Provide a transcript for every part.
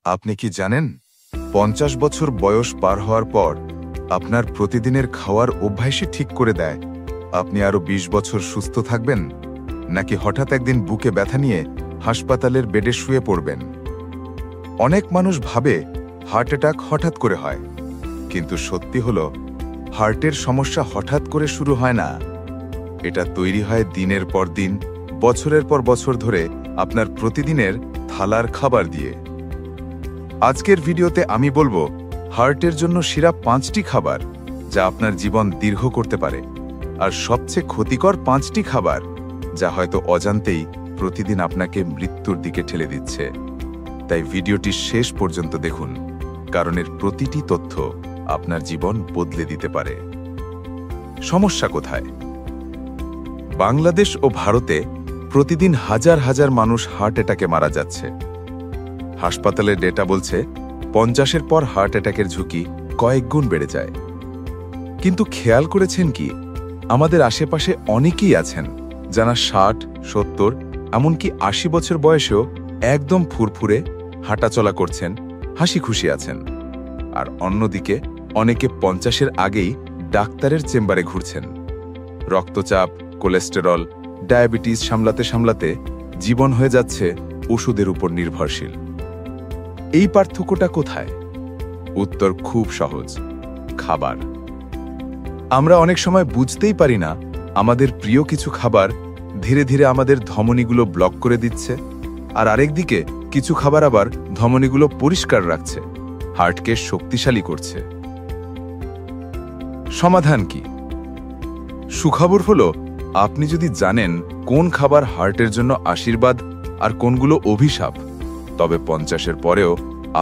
আপনি কি জানেন ৫০ বছর বয়স পার হওয়ার পর আপনার প্রতিদিনের খাওয়ার অভ্যাসই ঠিক করে দেয় আপনি আরও ২০ বছর সুস্থ থাকবেন নাকি হঠাৎ একদিন বুকে ব্যথা নিয়ে হাসপাতালের বেডে শুয়ে পড়বেন। অনেক মানুষ ভাবে হার্ট অ্যাটাক হঠাৎ করে হয়, কিন্তু সত্যি হলো হার্টের সমস্যা হঠাৎ করে শুরু হয় না। এটা তৈরি হয় দিনের পর দিন, বছরের পর বছর ধরে আপনার প্রতিদিনের থালার খাবার দিয়ে। আজকের ভিডিওতে আমি বলবো হার্টের জন্য সেরা ৫টি খাবার যা আপনার জীবন দীর্ঘ করতে পারে, আর সবচেয়ে ক্ষতিকর ৫টি খাবার যা হয়তো অজান্তেই প্রতিদিন আপনাকে মৃত্যুর দিকে ঠেলে দিচ্ছে। তাই ভিডিওটি শেষ পর্যন্ত দেখুন, কারণ এর প্রতিটি তথ্য আপনার জীবন বদলে দিতে পারে। সমস্যা কোথায়? বাংলাদেশ ও ভারতে প্রতিদিন হাজার হাজার মানুষ হার্ট অ্যাটাকে মারা যাচ্ছে। হাসপাতালের ডেটা বলছে ৫০-এর পর হার্ট অ্যাটাকের ঝুঁকি কয়েক গুণ বেড়ে যায়। কিন্তু খেয়াল করেছেন কি, আমাদের আশেপাশে অনেকেই আছেন যারা ৬০, ৭০, এমনকি ৮০ বছর বয়সেও একদম ফুরফুরে হাঁটাচলা করছেন, হাসি খুশি আছেন। আর অন্যদিকে অনেকে ৫০-এর আগেই ডাক্তারের চেম্বারে ঘুরছেন। রক্তচাপ, কোলেস্টেরল, ডায়াবেটিস সামলাতে সামলাতে জীবন হয়ে যাচ্ছে ওষুধের উপর নির্ভরশীল। এই পার্থক্যটা কোথায়? উত্তর খুব সহজ, খাবার। আমরা অনেক সময় বুঝতেই পারি না আমাদের প্রিয় কিছু খাবার ধীরে ধীরে আমাদের ধমনীগুলো ব্লক করে দিচ্ছে, আর আরেকদিকে কিছু খাবার আবার ধমনীগুলো পরিষ্কার রাখছে, হার্টকে শক্তিশালী করছে। সমাধান কি? সুখবর হলো, আপনি যদি জানেন কোন খাবার হার্টের জন্য আশীর্বাদ আর কোনগুলো অভিশাপ, তবে ৫০-এর পরেও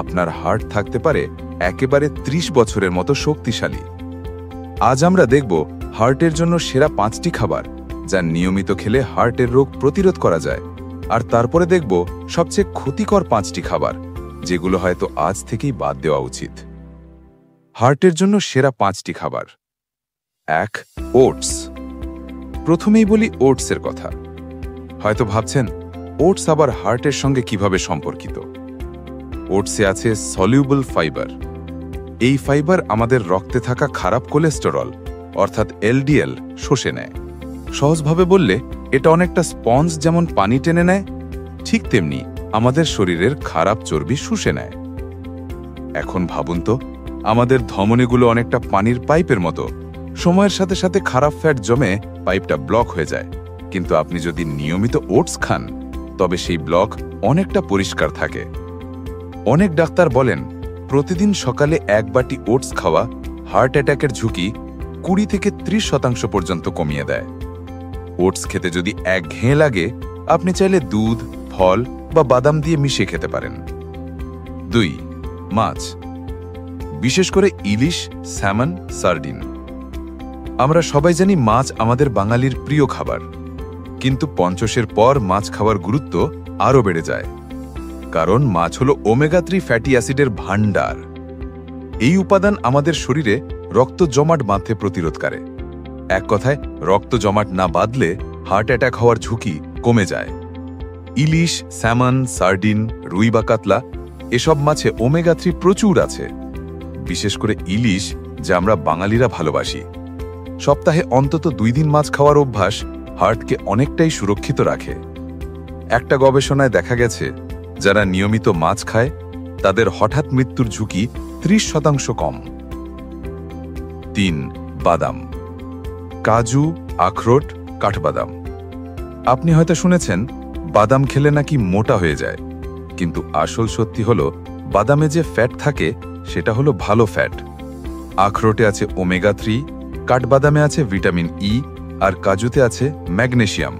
আপনার হার্ট থাকতে পারে একেবারে ৩০ বছরের মতো শক্তিশালী। আজ আমরা দেখব হার্টের জন্য সেরা ৫টি খাবার যা নিয়মিত খেলে হার্টের রোগ প্রতিরোধ করা যায়, আর তারপরে দেখব সবচেয়ে ক্ষতিকর ৫টি খাবার যেগুলো হয়তো আজ থেকেই বাদ দেওয়া উচিত। হার্টের জন্য সেরা ৫টি খাবার। ১. ওটস। প্রথমেই বলি ওটসের কথা। হয়তো ভাবছেন ওটস আবার হার্টের সঙ্গে কিভাবে সম্পর্কিত। ওটসে আছে সলিউবল ফাইবার। এই ফাইবার আমাদের রক্তে থাকা খারাপ কোলেস্টেরল অর্থাৎ এলডিএল শোষে নেয়। সহজভাবে বললে এটা অনেকটা স্পঞ্জ যেমন পানি টেনে নেয়, ঠিক তেমনি আমাদের শরীরের খারাপ চর্বি শুষে নেয়। এখন ভাবুন তো, আমাদের ধমনীগুলো অনেকটা পানির পাইপের মতো। সময়ের সাথে সাথে খারাপ ফ্যাট জমে পাইপটা ব্লক হয়ে যায়, কিন্তু আপনি যদি নিয়মিত ওটস খান তবে সেই ব্লক অনেকটা পরিষ্কার থাকে। অনেক ডাক্তার বলেন প্রতিদিন সকালে ১ বাটি ওটস খাওয়া হার্ট অ্যাটাকের ঝুঁকি ২০ থেকে ৩০% পর্যন্ত কমিয়ে দেয়। ওটস খেতে যদি একঘেয়ে লাগে, আপনি চাইলে দুধ, ফল বা বাদাম দিয়ে মিশিয়ে খেতে পারেন। ২. মাছ, বিশেষ করে ইলিশ, স্যামন, সার্ডিন। আমরা সবাই জানি মাছ আমাদের বাঙালির প্রিয় খাবার, কিন্তু ৫০-এর পর মাছ খাওয়ার গুরুত্ব আরও বেড়ে যায়, কারণ মাছ হল ওমেগা-৩ ফ্যাটি অ্যাসিডের ভাণ্ডার। এই উপাদান আমাদের শরীরে রক্ত জমাট বাঁধতে প্রতিরোধ করে। এক কথায়, রক্ত জমাট না বাঁধলে হার্ট অ্যাটাক হওয়ার ঝুঁকি কমে যায়। ইলিশ, স্যামন, সার্ডিন, রুই বা কাতলা এসব মাছে ওমেগা-৩ প্রচুর আছে। বিশেষ করে ইলিশ, যা আমরা বাঙালিরা ভালোবাসি। সপ্তাহে অন্তত ২ দিন মাছ খাওয়ার অভ্যাস হার্টকে অনেকটাই সুরক্ষিত রাখে। একটা গবেষণায় দেখা গেছে যারা নিয়মিত মাছ খায় তাদের হঠাৎ মৃত্যুর ঝুঁকি ৩০% কম। ৩. বাদাম, কাজু, আখরোট, কাঠবাদাম। আপনি হয়তো শুনেছেন বাদাম খেলে নাকি মোটা হয়ে যায়, কিন্তু আসল সত্যি হলো বাদামে যে ফ্যাট থাকে সেটা হলো ভালো ফ্যাট। আখরোটে আছে ওমেগা-৩, কাঠবাদামে আছে ভিটামিন ই, আর কাজুতে আছে ম্যাগনেসিয়াম।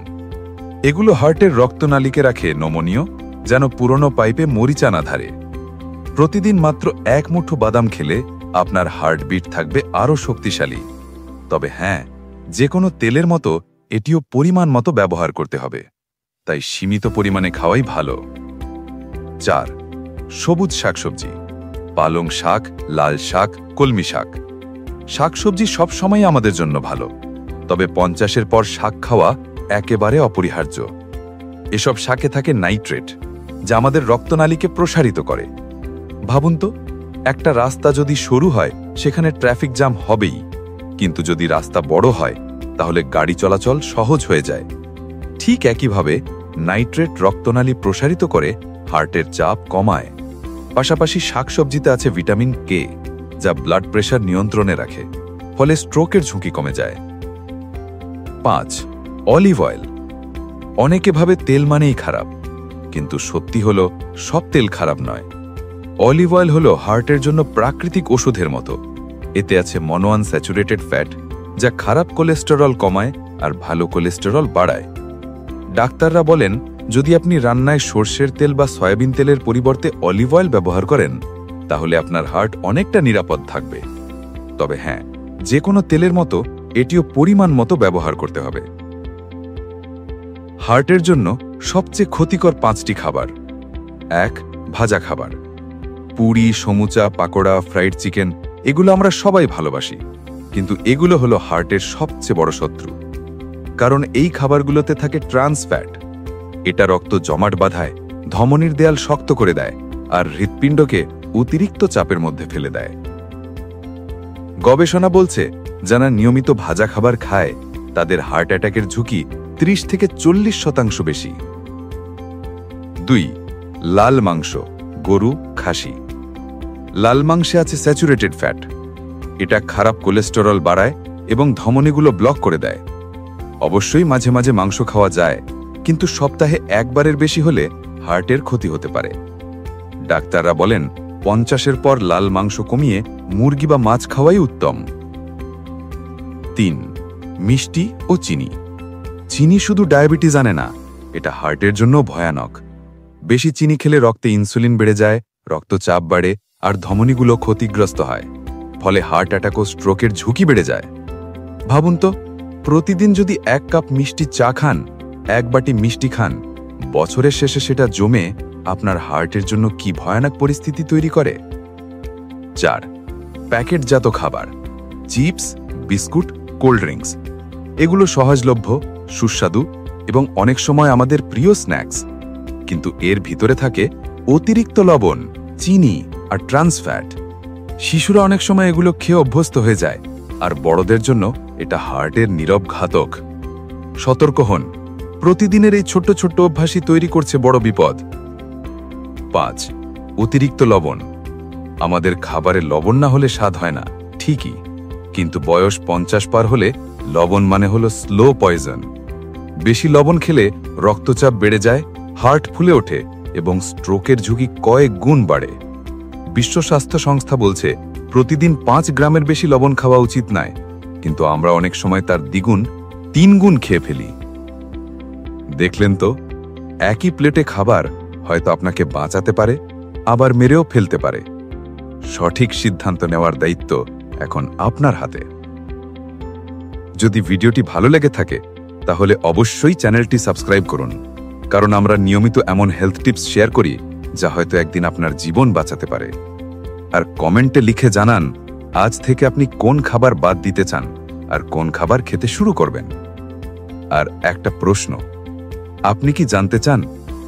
এগুলো হার্টের রক্তনালীকে রাখে নমনীয়, যেন পুরনো পাইপে মরিচা না ধারে। প্রতিদিন মাত্র ১ মুঠো বাদাম খেলে আপনার হার্টবিট থাকবে আরও শক্তিশালী। তবে হ্যাঁ, যে কোনো তেলের মতো এটিও পরিমাণ মতো ব্যবহার করতে হবে, তাই সীমিত পরিমাণে খাওয়াই ভালো। ৪. সবুজ শাকসবজি, পালং শাক, লাল শাক, কলমি শাক। শাকসবজি সবসময় আমাদের জন্য ভালো, তবে ৫০-এর পর শাক খাওয়া একেবারে অপরিহার্য। এসব শাকে থাকে নাইট্রেট, যা আমাদের রক্তনালীকে প্রসারিত করে। ভাবুন তো, একটা রাস্তা যদি সরু হয় সেখানে ট্রাফিক জ্যাম হবেই, কিন্তু যদি রাস্তা বড় হয় তাহলে গাড়ি চলাচল সহজ হয়ে যায়। ঠিক একইভাবে নাইট্রেট রক্তনালী প্রসারিত করে হার্টের চাপ কমায়। পাশাপাশি শাকসবজিতে আছে ভিটামিন কে, যা ব্লাড প্রেশার নিয়ন্ত্রণে রাখে, ফলে স্ট্রোকের ঝুঁকি কমে যায়। 5. Olive oil. অনেকে ভাবে তেল মানেই খারাপ, কিন্তু সত্যি হলো সব তেল খারাপ নয়। অলিভ অয়েল হলো হার্টের জন্য প্রাকৃতিক ওষুধের মতো। এতে আছে মনোআনস্যাচুরেটেড ফ্যাট, যা খারাপ কোলেস্টেরল কমায় আর ভালো কোলেস্টেরল বাড়ায়। ডাক্তাররা বলেন, যদি আপনি রান্নায় সর্ষের তেল বা সয়াবিন তেলের পরিবর্তে অলিভ অয়েল ব্যবহার করেন, তাহলে আপনার হার্ট অনেকটা নিরাপদ থাকবে। তবে হ্যাঁ, যে কোনো তেলের মতো এটিও পরিমাণ মতো ব্যবহার করতে হবে। হার্টের জন্য সবচেয়ে ক্ষতিকর 5টি খাবার। 1. ভাজা খাবার। পুরি, সমুচা, পাকোড়া, ফ্রাইড চিকেন, এগুলো আমরা সবাই ভালোবাসি, কিন্তু এগুলো হলো হার্টের সবচেয়ে বড় শত্রু। কারণ এই খাবারগুলোতে থাকে ট্রান্স ফ্যাট। এটা রক্ত জমাট বাঁধায়, ধমনীর দেয়াল শক্ত করে দেয় আর হৃৎপিণ্ডকে অতিরিক্ত চাপের মধ্যে ফেলে দেয়। গবেষণা বলছে, যারা নিয়মিত ভাজা খাবার খায় তাদের হার্ট অ্যাটাকের ঝুঁকি 30 থেকে 40% বেশি। 2. লাল মাংস, গরু, খাসি। লাল মাংসে আছে স্যাচুরেটেড ফ্যাট। এটা খারাপ কোলেস্টেরল বাড়ায় এবং ধমনীগুলো ব্লক করে দেয়। অবশ্যই মাঝে মাঝে মাংস খাওয়া যায়, কিন্তু সপ্তাহে একবারের বেশি হলে হার্টের ক্ষতি হতে পারে। ডাক্তাররা বলেন, 50-এর পর লাল মাংস কমিয়ে মুরগি বা মাছ খাওয়াই উত্তম। 3. মিষ্টি ও চিনি। চিনি শুধু ডায়াবেটিস আনে না, এটা হার্টের জন্য ভয়ানক। বেশি চিনি খেলে রক্তে ইনসুলিন বেড়ে যায়, রক্তচাপ বাড়ে আর ধমনীগুলো ক্ষতিগ্রস্ত হয়, ফলে হার্ট অ্যাটাক ও স্ট্রোকের ঝুঁকি বেড়ে যায়। ভাবুন তো, প্রতিদিন যদি 1 কাপ মিষ্টি চা খান, 1 বাটি মিষ্টি খান, বছরের শেষে সেটা জমে আপনার হার্টের জন্য কি ভয়ানক পরিস্থিতি তৈরি করে। 4. প্যাকেটজাত খাবার। চিপস, বিস্কুট, কোল্ড ড্রিঙ্কস, এগুলো সহজলভ্য, সুস্বাদু এবং অনেক সময় আমাদের প্রিয় স্ন্যাক্স, কিন্তু এর ভিতরে থাকে অতিরিক্ত লবণ, চিনি আর ট্রান্স ফ্যাট। শিশুরা অনেক সময় এগুলো খেয়ে অভ্যস্ত হয়ে যায়, আর বড়দের জন্য এটা হার্টের নীরব ঘাতক। সতর্ক হন, প্রতিদিনের এই ছোট্ট ছোট্ট অভ্যাসই তৈরি করছে বড় বিপদ। 5. অতিরিক্ত লবণ। আমাদের খাবারে লবণ না হলে স্বাদ হয় না, ঠিকই, কিন্তু বয়স 50 পার হলে লবণ মানে হলো স্লো পয়জন। বেশি লবণ খেলে রক্তচাপ বেড়ে যায়, হার্ট ফুলে ওঠে এবং স্ট্রোকের ঝুঁকি কয়েক গুণ বাড়ে। বিশ্ব স্বাস্থ্য সংস্থা বলছে, প্রতিদিন 5 গ্রামের বেশি লবণ খাওয়া উচিত নয়, কিন্তু আমরা অনেক সময় তার দ্বিগুণ, 3 গুণ খেয়ে ফেলি। দেখলেন তো, একই প্লেটে খাবার হয়তো আপনাকে বাঁচাতে পারে, আবার মেরেও ফেলতে পারে। সঠিক সিদ্ধান্ত নেওয়ার দায়িত্ব এখন আপনার হাতে। যদি ভিডিওটি ভালো লেগে থাকে, তাহলে অবশ্যই চ্যানেলটি সাবস্ক্রাইব করুন, কারণ আমরা নিয়মিত এমন হেলথ টিপস শেয়ার করি যা হয়তো একদিন আপনার জীবন বাঁচাতে পারে। আর কমেন্টে লিখে জানান, আজ থেকে আপনি কোন খাবার বাদ দিতে চান আর কোন খাবার খেতে শুরু করবেন। আর একটা প্রশ্ন, আপনি কি জানতে চান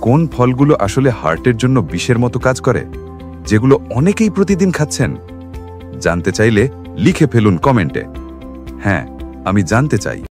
কোন ফলগুলো আসলে হার্টের জন্য বিষের মতো কাজ করে, যেগুলো অনেকেই প্রতিদিন খাচ্ছেন? জানতে চাইলে লিখে ফেলুন কমেন্টে। হ্যাঁ, আমি জানতে চাই।